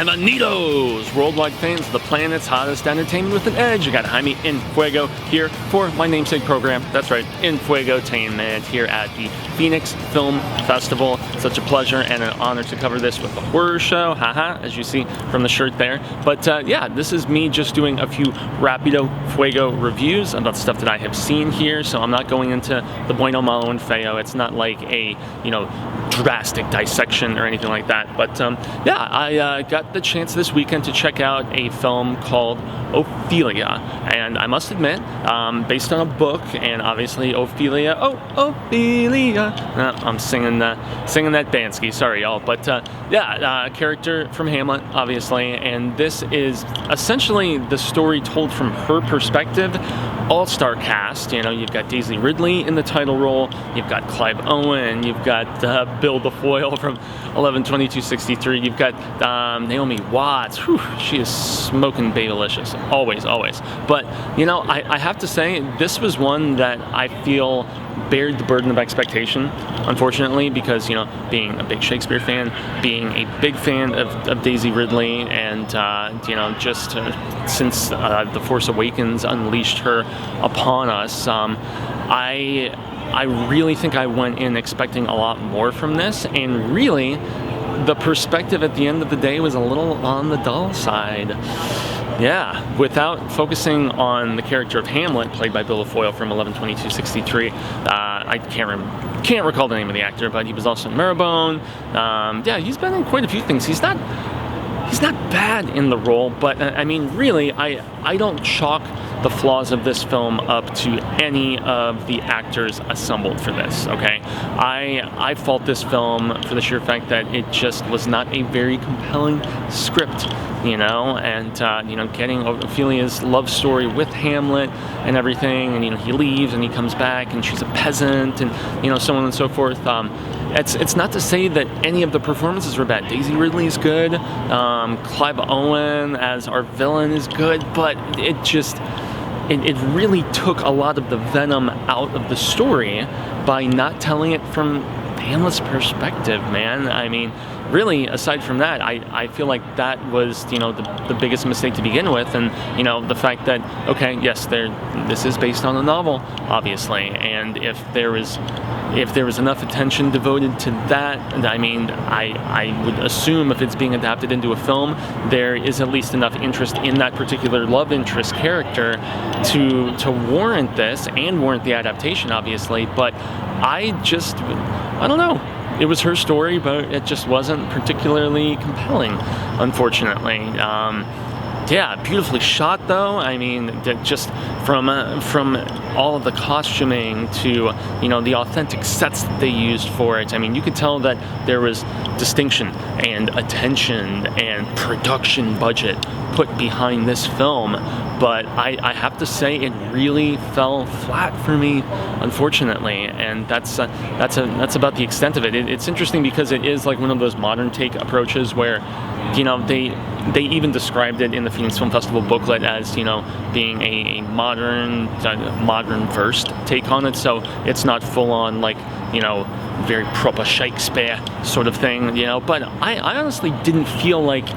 Bienvenidos, worldwide fans of the planet's hottest entertainment with an edge. I got Jaime En Fuego here for my namesake program. That's right, Enfuegotainment here at the Phoenix Film Festival. Such a pleasure and an honor to cover this with the horror show, haha, as you see from the shirt there. But yeah, this is me just doing a few Rapido Fuego reviews about stuff that I have seen here. So I'm not going into the bueno, malo, and feo. It's not like a, drastic dissection or anything like that. But yeah, I got the chance this weekend to check out a film called Ophelia, and I must admit, based on a book, and obviously Ophelia, Ophelia. I'm singing that Bansky, sorry y'all, but yeah, character from Hamlet, obviously, and this is essentially the story told from her perspective. All-star cast, you've got Daisy Ridley in the title role, you've got Clive Owen, you've got Bill the Foil from 11/22/63, you've got Naomi Watts. Whew, she is smoking babylicious, always. But I have to say, this was one that I feel bared the burden of expectation, unfortunately, because being a big Shakespeare fan, being a big fan of Daisy Ridley, and just since The Force Awakens unleashed her upon us, I really think I went in expecting a lot more from this, and really the perspective at the end of the day was a little on the dull side. Yeah, without focusing on the character of Hamlet, played by Bill the Foil from 11/22/63, I can't recall the name of the actor, but he was also in Marrowbone. Yeah, he's been in quite a few things. He's not bad in the role, but I mean, really, I don't chalk the flaws of this film up to any of the actors assembled for this, okay? I fault this film for the sheer fact that it just was not a very compelling script, and getting Ophelia's love story with Hamlet and everything, and he leaves and he comes back and she's a peasant, and so on and so forth. It's not to say that any of the performances were bad. Daisy Ridley is good, Clive Owen as our villain is good, but it really took a lot of the venom out of the story by not telling it from Hamlet's perspective, man. I mean, really, aside from that, I feel like that was, the biggest mistake to begin with, and, the fact that, okay, yes, this is based on a novel, obviously, and if there was enough attention devoted to that, I mean, I would assume if it's being adapted into a film, there is at least enough interest in that particular love interest character to warrant this, and warrant the adaptation, obviously, but I don't know. It was her story, but it just wasn't particularly compelling, unfortunately. Yeah, beautifully shot though. I mean, just from all of the costuming to the authentic sets that they used for it. I mean, you could tell that there was distinction and attention and production budget put behind this film. But I have to say, it really fell flat for me, unfortunately, and that's about the extent of it. It's interesting because it is like one of those modern take approaches where, they even described it in the Phoenix Film Festival booklet as being a modern versed take on it. So it's not full on like very proper Shakespeare sort of thing, But I honestly didn't feel like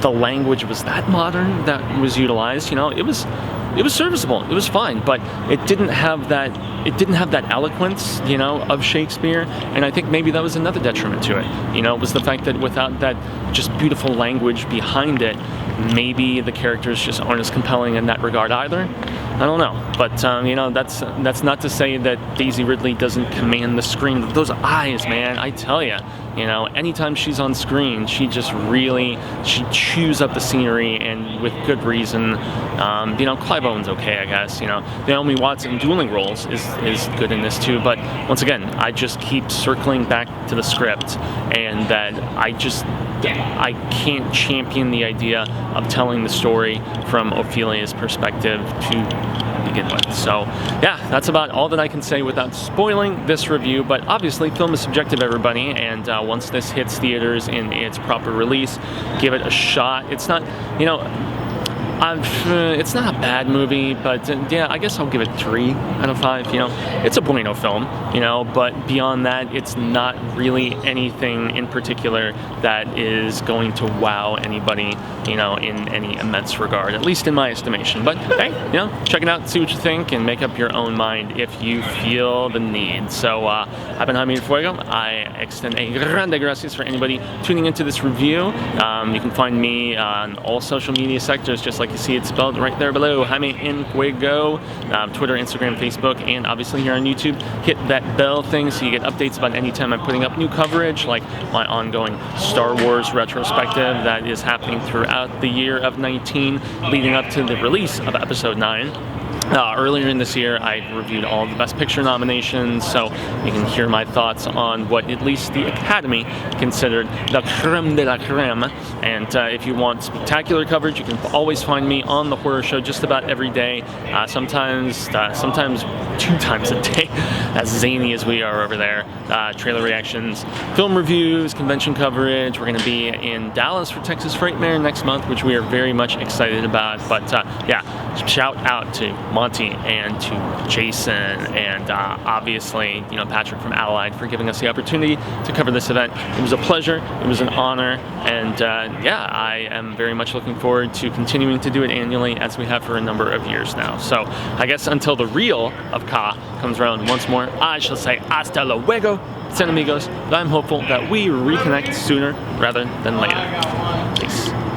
the language was that modern that was utilized. It was serviceable. It was fine, but it didn't have that eloquence, of Shakespeare. And I think maybe that was another detriment to it. It was the fact that without that just beautiful language behind it, maybe the characters just aren't as compelling in that regard either. I don't know, but that's not to say that Daisy Ridley doesn't command the screen. Those eyes, man, I tell you, anytime she's on screen, she chews up the scenery, and with good reason. Clive Owen's okay, I guess. Naomi Watts in dueling roles is good in this too. But once again, I just keep circling back to the script, and that I can't champion the idea of telling the story from Ophelia's perspective to begin with. So yeah, that's about all that I can say without spoiling this review, but obviously film is subjective, everybody, and once this hits theaters in its proper release, give it a shot. It's not, It's not a bad movie, but yeah, I guess I'll give it 3 out of 5. You know, it's a bueno film, you know, but beyond that, it's not really anything in particular that is going to wow anybody, you know, in any immense regard, at least in my estimation. But hey, you know, check it out, see what you think, and make up your own mind if you feel the need. So, I've been Jaime En Fuego. I extend a grande gracias for anybody tuning into this review. You can find me on all social media sectors, just like you see it spelled right there below, Jaime En Fuego, Twitter, Instagram, Facebook, and obviously here on YouTube. Hit that bell thing so you get updates about any time I'm putting up new coverage, like my ongoing Star Wars retrospective that is happening throughout the year of 19, leading up to the release of Episode 9. Earlier in this year, I reviewed all the Best Picture nominations, so you can hear my thoughts on what at least the Academy considered the creme de la creme. And if you want spectacular coverage, you can always find me on The Horror Show just about every day, sometimes 2 times a day, as zany as we are over there. Trailer reactions, film reviews, convention coverage. We're going to be in Dallas for Texas Frightmare next month, which we are very much excited about. But yeah, shout out to Monty and to Jason and obviously, you know, Patrick from Allied for giving us the opportunity to cover this event. It was a pleasure, it was an honor, and yeah, I am very much looking forward to continuing to do it annually as we have for a number of years now. So I guess until the real of Ka comes around once more, I shall say hasta luego, Cinemigos, but I'm hopeful that we reconnect sooner rather than later. Peace.